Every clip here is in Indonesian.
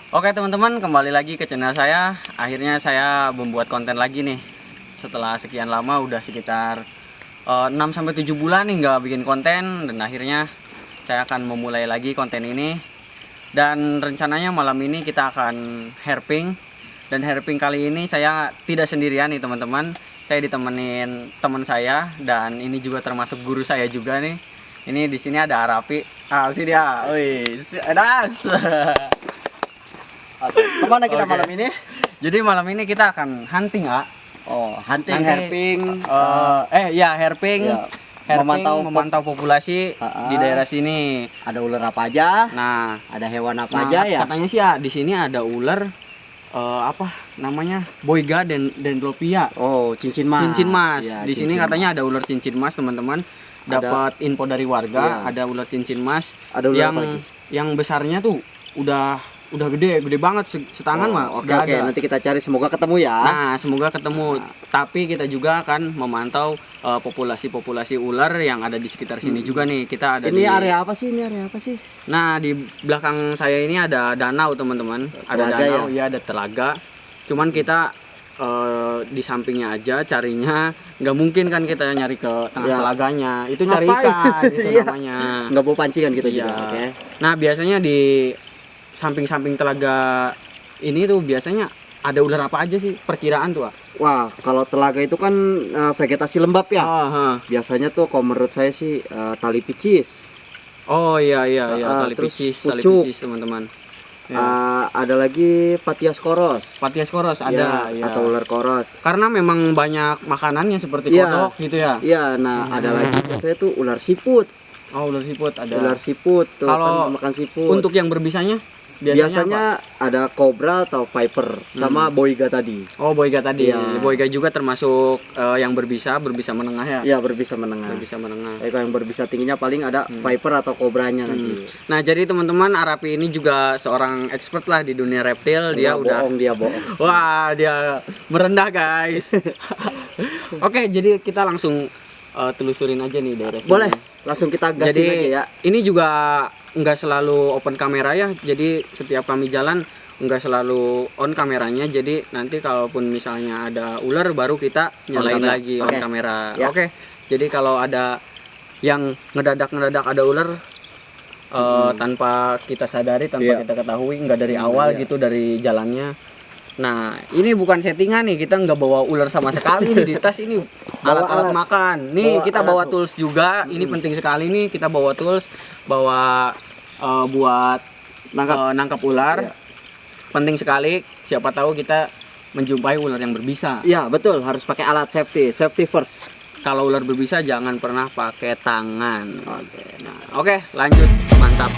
Oke teman-teman, kembali lagi ke channel saya. Akhirnya saya membuat konten lagi nih. Setelah sekian lama, udah sekitar 6-7 bulan nih nggak bikin konten. Dan akhirnya saya akan memulai lagi konten ini. Dan rencananya malam ini kita akan hairping. Dan hairping kali ini saya tidak sendirian nih teman-teman. Saya ditemenin teman saya. Dan ini juga termasuk guru saya juga nih. Ini di sini ada Arapi. Ah, sini dia. Wih, das. Kemana kita malam ini? Jadi malam ini kita akan hunting, ah. Oh, hunting, Nanti, hairping. Hairping. Ya, Memantau populasi di daerah sini. Ada ular apa aja? Nah, Ada hewan apa aja ya? katanya sih ya di sini ada ular apa namanya? Boyga dan dendropia. Oh, cincin mas. Cincin mas. Ya, Di sini cincin katanya mas. ada ular cincin mas, teman-teman. Ada- Dapat info dari warga, Iya. ada ular cincin mas Ada ular apa lagi? yang besarnya tuh udah gede banget setangan mah. Oke, udah oke. ada. Nanti kita cari, semoga ketemu ya. Nah, semoga ketemu. Tapi kita juga akan memantau populasi ular yang ada di sekitar sini juga nih. Kita ada Ini area apa sih? Ini area apa sih? Nah, di belakang saya ini ada danau, teman-teman. Ada Telaga danau, ya ada telaga. Cuman kita di sampingnya aja carinya. Nggak mungkin kan kita nyari ke tengah Ya. telaganya. Itu cari Ngapain? ikan, itu Iya. namanya. Nggak bawa pancingan kita Iya. juga, oke? Nah, biasanya di samping-samping telaga ini tuh biasanya ada ular apa aja sih perkiraan tuh, ah? Wah, kalau telaga itu kan vegetasi lembab ya. Ah, Biasanya tuh kalau menurut saya sih tali picis. oh iya tali terus picis, pucuk. teman-teman. Ya. Ada lagi Patias koros. Patias koros ada ya. Atau ular koros. Karena memang banyak makanannya seperti Iya. kodok gitu ya. Iya, nah ada lagi biasanya tuh ular siput. Oh, ular siput ada. Ular siput tuh Kalau kan makan siput. Untuk yang berbisanya biasanya ada kobra atau viper sama boiga tadi. apa? Oh, boyga tadi. Iya. Boyga juga termasuk yang berbisa menengah ya. Iya, berbisa menengah. Berbisa menengah. Kalau yang berbisa tingginya paling ada viper atau kobranya nanti. Nah, jadi teman-teman, Arapi ini juga seorang expert lah di dunia reptil. Dia udah Dia bohong. Wah, dia merendah, guys. Oke, jadi kita langsung telusurin aja nih daerah sini. Boleh, langsung kita gasin Jadi aja ya. ini juga nggak selalu open kamera ya. Jadi setiap kami jalan nggak selalu on kameranya. Jadi nanti kalaupun misalnya ada ular baru kita nyalain kamera. lagi Oke. on kamera. Ya. Oke. Jadi kalau ada yang ngedadak ada ular tanpa kita sadari, tanpa Iya. kita ketahui, nggak dari awal Iya. gitu dari jalannya. Nah, ini bukan settingan nih, kita nggak bawa ular sama sekali nih di tas ini. Bawa Alat-alat alat. makan. Nih, Bawa kita alat, bawa Bu. tools juga. Ini penting sekali nih, kita bawa tools, bawa buat nangkap ular. Iya. Penting sekali, siapa tahu kita menjumpai ular yang berbisa. Iya, betul, harus pakai alat safety first. Kalau ular berbisa jangan pernah pakai tangan. Oke, lanjut. Mantap.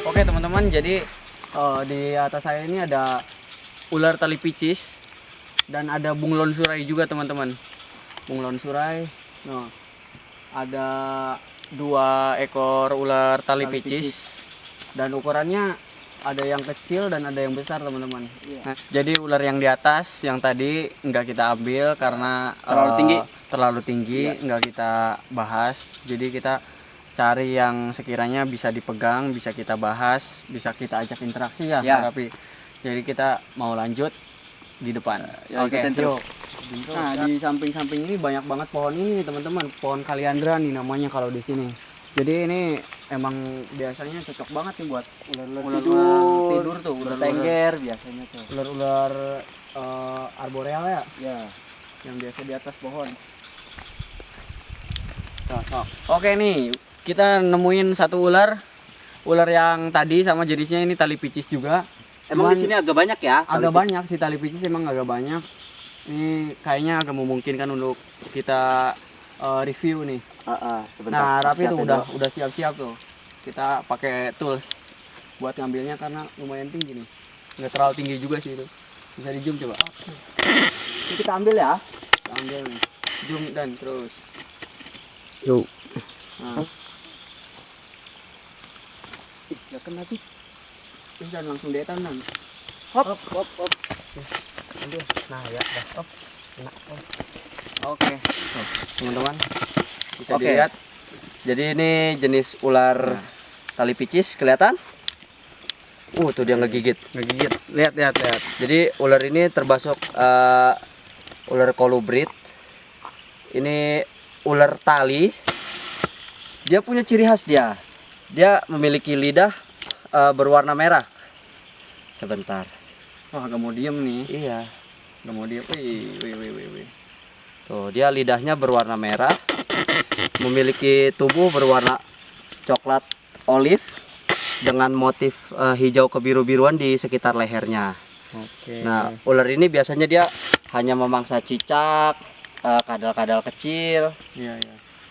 Oke teman-teman, jadi di atas saya ini ada ular tali picis dan ada bunglon surai juga teman-teman. Bunglon surai, no. Ada 2 ekor ular tali picis dan ukurannya ada yang kecil dan ada yang besar teman-teman. Iya. Nah, jadi ular yang di atas yang tadi nggak kita ambil karena terlalu tinggi, nggak kita bahas. Jadi kita cari yang sekiranya bisa dipegang, bisa kita bahas, bisa kita ajak interaksi ya, Ya. Rapi. Jadi kita mau lanjut di depan. Ya, Oke, ikutin terus. yuk. Nah, di samping-samping ini banyak banget pohon ini nih, teman-teman. Pohon kaliandra nih namanya kalau di sini. Jadi ini emang biasanya cocok banget nih buat ular-ular tidur tuh, ular Tengger biasanya tuh. ular arboreal ya, Ya. yang biasa di atas pohon. Oke nih, kita nemuin satu ular yang tadi sama jenisnya ini tali picis juga. Emang Cuman di sini agak banyak ya? agak banyak sih tali picis, emang agak banyak. Ini kayaknya agak memungkinkan untuk kita review nih. Sebentar. Nah, Rapi tuh Siapin udah siap-siap tuh. Kita pakai tools buat ngambilnya karena lumayan tinggi nih. Nggak terlalu tinggi juga sih itu. Bisa di zoom coba. Ini kita ambil ya. Kita ambil nih. Zoom dan terus. Yuk. Nah. Ya kena tuh. Dan langsung dia tanam. Hop. Nah ya, hop. Nah, Oke. Tuh, teman-teman. Bisa Oke. dilihat. Jadi ini jenis ular tali picis, kelihatan? Tuh dia ngegigit. Ngegigit. Lihat. Jadi ular ini termasuk ular kolubrid. Ini ular tali. Dia punya ciri khas dia. Dia memiliki lidah berwarna merah. Sebentar. Wah, gak mau diem nih. Iya. Gak mau diem. Wih. Tuh, dia lidahnya berwarna merah. Memiliki tubuh berwarna coklat olive dengan motif hijau kebiru-biruan di sekitar lehernya. Oke. Nah, ular ini biasanya dia hanya memangsa cicak, kadal-kadal kecil. Iya.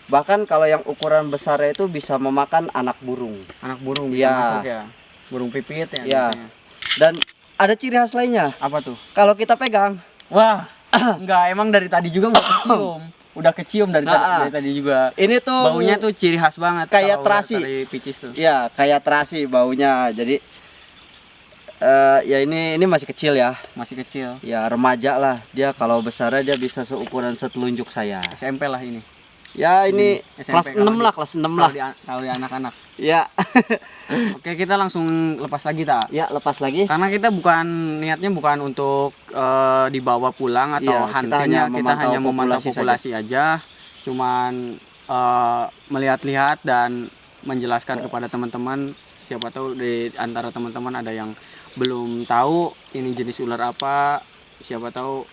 Bahkan kalau yang ukuran besarnya itu bisa memakan anak burung. Anak burung bisa Iya. masuk ya. Burung pipit ya. Iya. biasanya. Dan ada ciri khas lainnya. Apa tuh? Kalau kita pegang, Wah. Enggak, emang dari tadi juga nggak kecium. Udah kecium dari tadi juga. ini tuh Baunya tuh ciri khas banget. kayak kalau ular terasi. tali picis tuh. ya kayak terasi baunya. Jadi ya ini masih kecil ya. Masih kecil. Ya remaja lah. Dia kalau besarnya dia bisa seukuran setelunjuk saya. SMP lah ini. Ya ini SMP kelas 6 kalau lah, kelas 6 lah. Kalau di anak-anak. Ya. Oke, kita langsung lepas lagi tak? Ya, lepas lagi. Karena kita niatnya bukan untuk dibawa pulang atau Iya, huntingnya, kita hanya memantau populasi populasi aja. Cuman melihat-lihat dan menjelaskan kepada teman-teman. Siapa tahu di antara teman-teman ada yang belum tahu ini jenis ular apa. Siapa tahu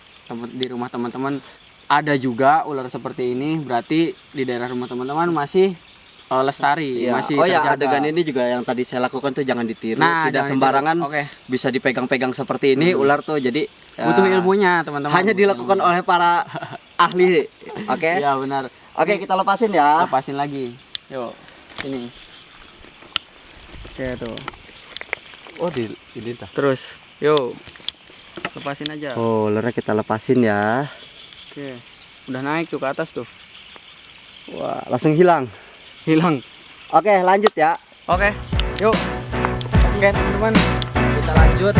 di rumah teman-teman ada juga ular seperti ini. Berarti di daerah rumah teman-teman masih lestari, Iya. masih Oh ya, terjaga. adegan ini juga yang tadi saya lakukan tuh jangan ditiru. Nah, Tidak jangan sembarangan ditiru. Oke. bisa dipegang-pegang seperti ini ular tuh. Jadi Butuh ilmunya, teman-teman. hanya Butuh dilakukan ilmu. oleh para ahli. Oke. Iya, benar. Oke, kita lepasin ya. Lepasin lagi. Yuk, ini. Oke, tuh. Oh, ini dah. Terus, yuk. Lepasin aja. Oh, ularnya kita lepasin ya. Oke. Udah naik tuh ke atas tuh. Wah, langsung hilang. Hilang. Oke, lanjut ya. Oke, yuk. Oke, teman-teman. Kita lanjut.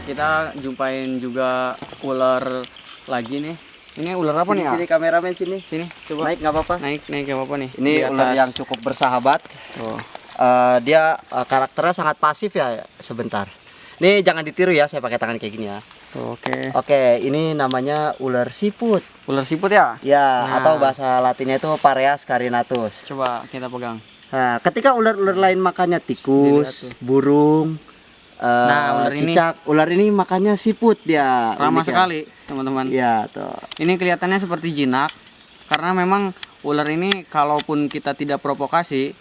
Kita jumpain juga ular lagi nih. Ini ular apa nih ya? Sini kameramen sini. Sini, coba. Naik nggak apa-apa. Naik gak apa-apa nih. Ini Di ular atas. yang cukup bersahabat. Oh. Dia karakternya sangat pasif ya. Sebentar. Ini jangan ditiru ya, saya pakai tangan kayak gini ya. Oke. Oke, ini namanya ular siput. Ular siput ya? Ya, Nah. atau bahasa latinnya itu Pareas carinatus. Coba kita pegang. Nah, ketika ular-ular lain makannya Dilihat tuh. tikus, burung, Nah, ular ini- cicak, ular ini makannya siput dia. Ramah Unik ya. sekali, teman-teman. Iya, tuh. Ini kelihatannya seperti jinak karena memang ular ini kalaupun kita tidak provokasi,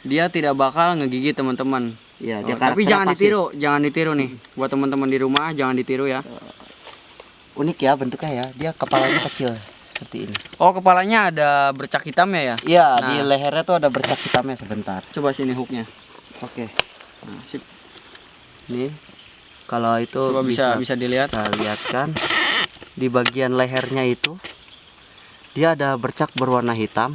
dia tidak bakal ngegigit teman-teman. Iya, Oh, dia tapi karakternya jangan pasif. ditiru, jangan ditiru nih. Buat teman-teman di rumah jangan ditiru ya. Unik ya bentuknya ya. Dia kepalanya kecil seperti ini. Oh, kepalanya ada bercak hitamnya ya? Iya, Nah. di lehernya tuh ada bercak hitamnya sebentar. Coba sini hooknya. Oke. Nah, sip. Nih. Kalau itu Coba bisa dilihat. kita lihat kan di bagian lehernya itu dia ada bercak berwarna hitam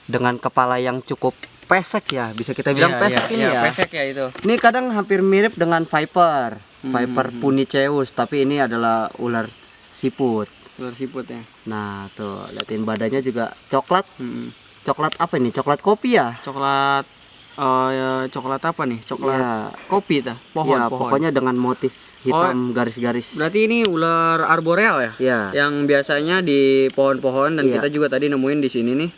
dengan kepala yang cukup pesek ya, bisa kita bilang pesek ini ya. Pesek ya itu. Ini kadang hampir mirip dengan viper, viper Hmm. puniceus, tapi ini adalah ular siput. Ular siput ya. Nah tuh liatin badannya juga coklat, Hmm. coklat apa ini? Coklat kopi ya? Coklat ya, coklat apa nih? Coklat Iya. kopi tah. Pohon, Ya, pohon. pokoknya dengan motif hitam garis-garis. Berarti ini ular arboreal ya? Ya. Yang biasanya di pohon-pohon dan Iya. kita juga tadi nemuin di sini nih.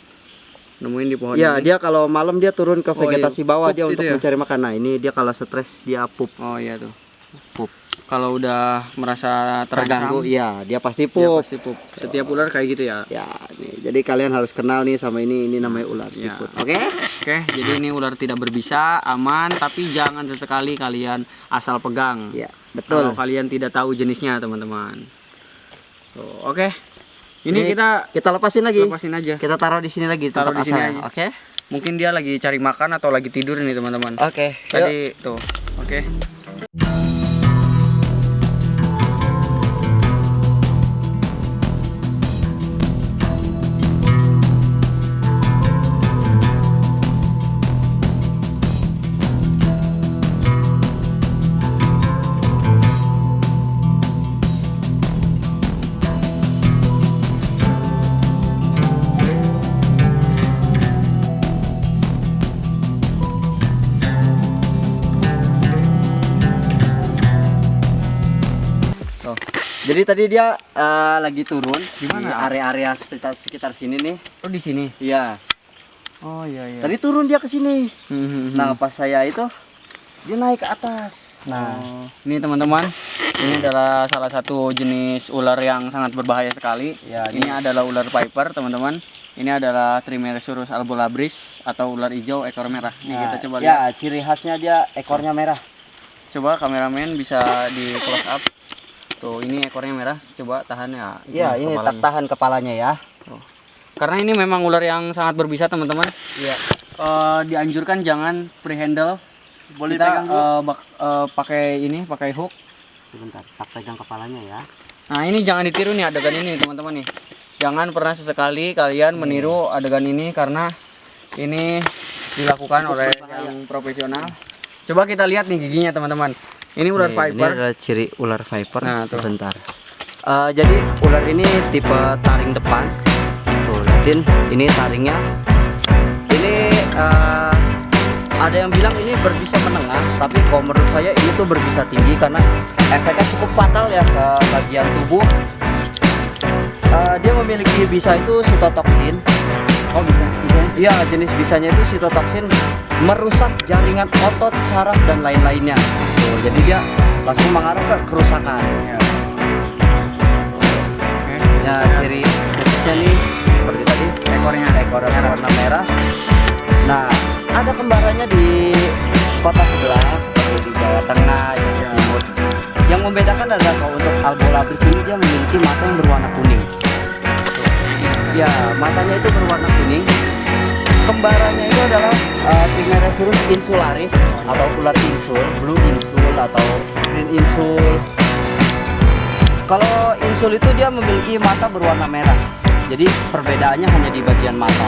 nemuin di pohon Iya, ini. dia kalau malam dia turun ke vegetasi bawah, Pup dia itu untuk ya? mencari makan. Nah, ini dia kalau stres dia pup. Oh iya tuh. Pup. Kalau udah merasa Terganggu, terancam, iya, dia pasti dia pup. pasti pup. Setiap ular kayak gitu ya. Ya, nih. Jadi kalian harus kenal nih sama ini namanya ular Ya. siput. Oke? Oke, jadi ini ular tidak berbisa, aman, tapi jangan sesekali kalian asal pegang. Ya, Kalau betul. kalian tidak tahu jenisnya, teman-teman. Tuh, oke. Ini Ini kita lepasin lagi. lepasin aja. Kita taruh di sini lagi, Taruh tempat di sini asalnya. aja. Oke? Mungkin dia lagi cari makan atau lagi tidur nih, teman-teman. Oke. Yuk. Tadi tuh. Oke. Tuh. Jadi tadi dia lagi turun Di mana? di area-area sekitar sini nih. Oh, di sini. Iya. Oh, iya iya. Tadi turun dia ke sini. Nah, Nah, pas saya itu dia naik ke atas. nah, ini teman-teman, ini adalah salah satu jenis ular yang sangat berbahaya sekali. Ya, Ini adalah ular viper, teman-teman. Ini adalah Trimeresurus albolabris atau ular hijau ekor merah. Nih Nah, kita coba lihat. ya, ciri khasnya dia ekornya merah. Coba kameramen bisa di close up. Tuh, ini ekornya merah. Coba tahan ya. Iya, ini tak kepalanya. tahan kepalanya ya. Karena ini memang ular yang sangat berbisa, teman-teman. Iya. Dianjurkan jangan free handle. Boleh Kita pegang dulu? pakai pakai hook. Sebentar, tak pegang kepalanya ya. Nah, ini jangan ditiru nih adegan ini, teman-teman nih. Jangan pernah sesekali kalian meniru adegan ini karena ini dilakukan oleh yang profesional. Coba kita lihat nih giginya, teman-teman. Ini ular Ini viper. adalah ciri ular viper. Nah, tuh. Sebentar. Jadi ular ini tipe taring depan. Tuh, liatin, ini taringnya. Ini ada yang bilang ini berbisa menengah, tapi kalau menurut saya ini tuh berbisa tinggi karena efeknya cukup fatal ya ke bagian tubuh. Dia memiliki bisa itu sitotoksin. Oh, bisa. Iya, jenis bisanya itu sitotoksin merusak jaringan otot, saraf dan lain-lainnya. Tuh, jadi dia langsung mengaruh ke kerusakan. Ya. Ya, ciri khususnya nih seperti tadi Ekornya. ekor warna merah. Nah, ada kembarannya di kota sebelah seperti di Jawa Tengah, Jawa Timur. Yang membedakan adalah kalau untuk albolabris ini dia memiliki mata yang berwarna kuning. Ya, matanya itu berwarna kuning. Kembarannya itu adalah Trimeresurus insularis atau ular insul, blue insul atau green insul. Kalau insul itu dia memiliki mata berwarna merah. Jadi perbedaannya hanya di bagian mata.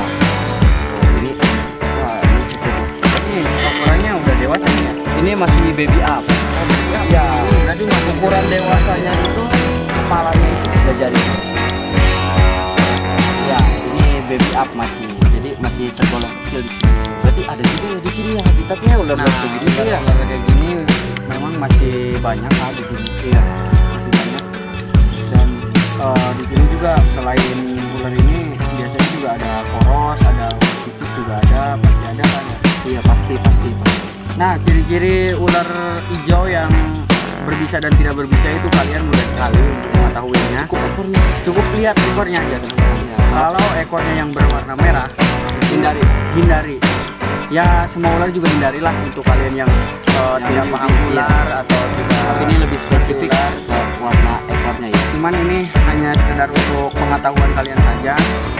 Ini, wah, ini cukup. Ini ukurannya udah dewasa nih ya. Ini masih baby up. Ya, Berarti masih ukuran dewasanya itu kepalanya itu 3 jari. Ya, ini baby up masih. Jadi masih tergolong kecil di sini. Berarti ada juga ya di sini ya habitatnya ular Nah, kayak gini tuh ya. ular kayak gini memang masih banyak lah di sini. Iya. Masih banyak. Dan di sini juga selain ular ini biasanya juga ada poros, ada cicit juga ada, pasti ada kan ya. Iya, pasti. Nah, ciri-ciri ular hijau yang berbisa dan tidak berbisa itu kalian mudah sekali untuk mengetahuinya. Cukup ekornya. Cukup lihat ekornya aja, teman-teman. Ya. Kalau ekornya yang berwarna merah, hindari. Ya, semua ular juga hindarilah untuk kalian yang tidak ini paham lebih- ular atau tidak. Tapi ini lebih spesifik ular. ke warna ekornya ya. Cuman ini hanya sekedar untuk pengetahuan kalian saja.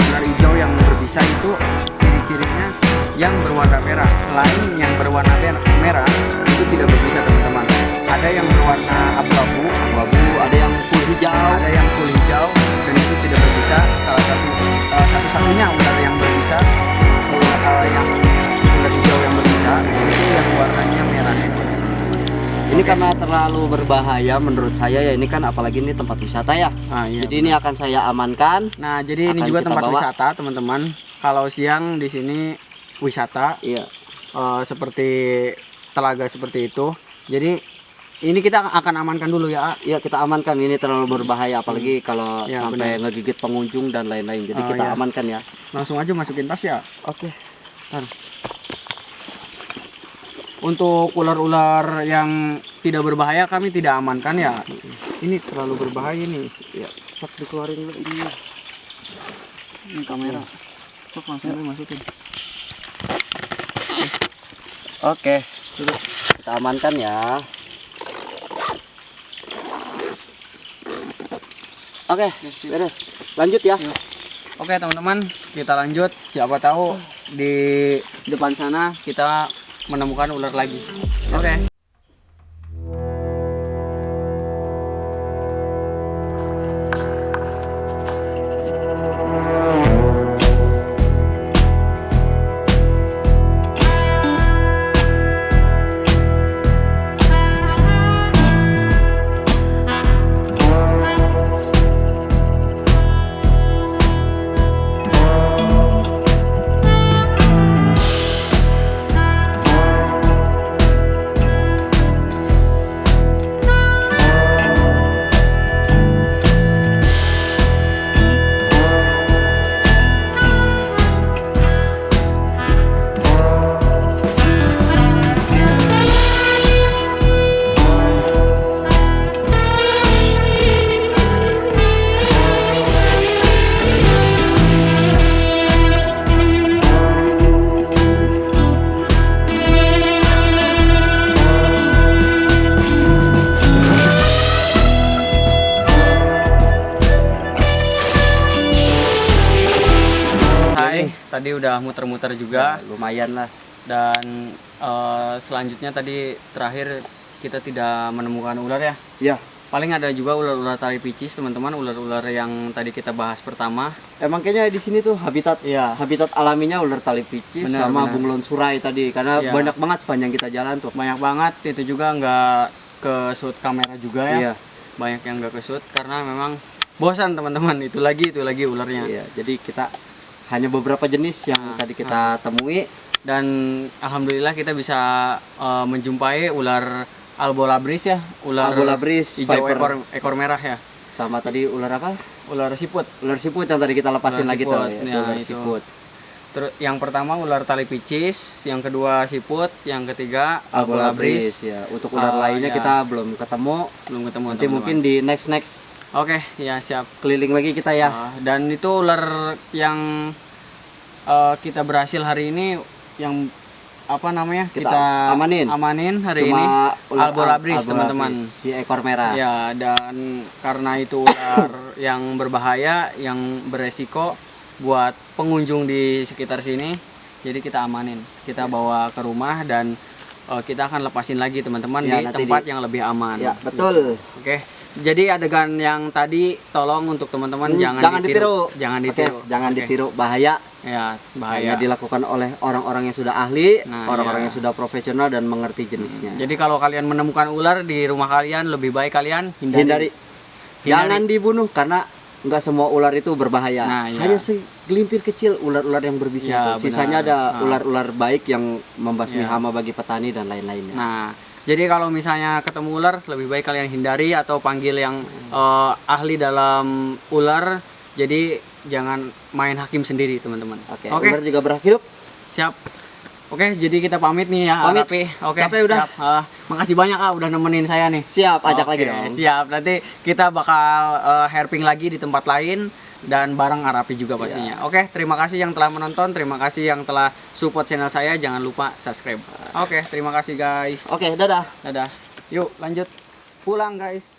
Ular hijau yang berbisa itu ciri-cirinya yang berwarna merah. Selain yang berwarna merah itu tidak berbisa, teman-teman. Ada yang berwarna abu-abu, Ada yang full hijau. ada yang full hijau dan itu tidak berbisa. Salah satu-satunya ular yang berbisa, yang ular hijau yang berbisa itu yang warnanya merah ekornya. Ini karena terlalu berbahaya menurut saya ya, ini kan apalagi ini tempat wisata ya. Iya. Jadi ini akan saya amankan. Nah, jadi ini akan juga kita tempat bawa. wisata, teman-teman. Kalau siang di sini wisata Iya. seperti telaga seperti itu. Jadi ini kita akan amankan dulu ya. Ya kita amankan, ini terlalu berbahaya apalagi kalau Ya, sampai ngegigit pengunjung dan lain-lain. Jadi Oh, kita ya. amankan ya. Langsung aja masukin tas ya. Oke. Untuk ular-ular yang tidak berbahaya kami tidak amankan ya. Ini terlalu berbahaya nih. Ya, sok dikeluarin dulu ini. Ini kamera. Sok langsung masukin. Oke. Kita amankan ya. Oke, beres. Lanjut ya. Oke teman-teman, kita lanjut. Siapa tahu di depan sana kita menemukan ular lagi. Oke. Tadi udah muter-muter juga. Ya, lumayan lah. Dan selanjutnya tadi terakhir kita tidak menemukan ular ya. Ya, Paling ada juga ular-ular tali picis teman-teman, ular-ular yang tadi kita bahas pertama. emang kayaknya di sini tuh habitat Iya. habitat alaminya ular tali picis Benar, sama benar. bunglon surai tadi, karena Iya. banyak banget sepanjang kita jalan tuh. Banyak banget, itu juga nggak ke shoot kamera juga ya. Iya. Banyak yang nggak ke shoot karena memang bosan teman-teman, itu lagi ularnya. Iya, jadi kita hanya beberapa jenis yang tadi kita temui. Dan alhamdulillah kita bisa menjumpai ular albolabris ya, ular Albolabris, hijau viper, ekor merah ya, sama tadi ular apa? ular siput. Ular siput yang tadi kita lepasin Ular lagi siput, tuh, ya, ular itu. siput. Terus yang pertama ular tali picis, yang kedua siput, yang ketiga Albolabris albolabris. ya. Untuk ular lainnya ya. kita belum ketemu. Belum ketemu. Nanti teman-teman. mungkin di next Oke, ya siap. keliling lagi kita ya. Dan itu ular yang kita berhasil hari ini, yang apa namanya, Kita kita amanin. hari Cuma ini ular albolabris teman-teman. si ekor merah. Ya, dan karena itu ular yang berbahaya, yang beresiko buat pengunjung di sekitar sini, jadi kita amanin. Kita bawa ke rumah dan kita akan lepasin lagi teman-teman Ya, di nanti tempat yang lebih aman. Ya, betul. Oke. Jadi adegan yang tadi tolong untuk teman-teman jangan ditiru. Jangan ditiru. Oke, jangan Oke. ditiru, bahaya. Ya, Hanya bahaya. dilakukan oleh orang-orang yang sudah ahli, Nah, orang-orang iya. yang sudah profesional dan mengerti jenisnya. Jadi kalau kalian menemukan ular di rumah kalian, lebih baik kalian Hindari. Jangan dibunuh karena nggak semua ular itu berbahaya. Nah, iya. Hanya segelintir kecil ular-ular yang berbisa Ya, itu. Sisanya benar. ada Nah. ular-ular baik yang membasmi Ya. hama bagi petani dan lain-lainnya. Nah, jadi kalau misalnya ketemu ular, lebih baik kalian hindari atau panggil yang ahli dalam ular. Jadi jangan main hakim sendiri, teman-teman. Oke, Oke, ular juga berhak hidup. siap. Oke, jadi kita pamit nih ya, Pamit. Rapi. Oke, Capek udah. siap. Makasih banyak udah nemenin saya nih. Siap, ajak Oke, lagi dong. Siap. Nanti kita bakal herping lagi di tempat lain dan bareng Arapi juga pastinya. Oke, terima kasih yang telah menonton, terima kasih yang telah support channel saya. Jangan lupa subscribe. Oke, terima kasih guys. Oke, dadah. Dadah. Yuk, lanjut. Pulang guys.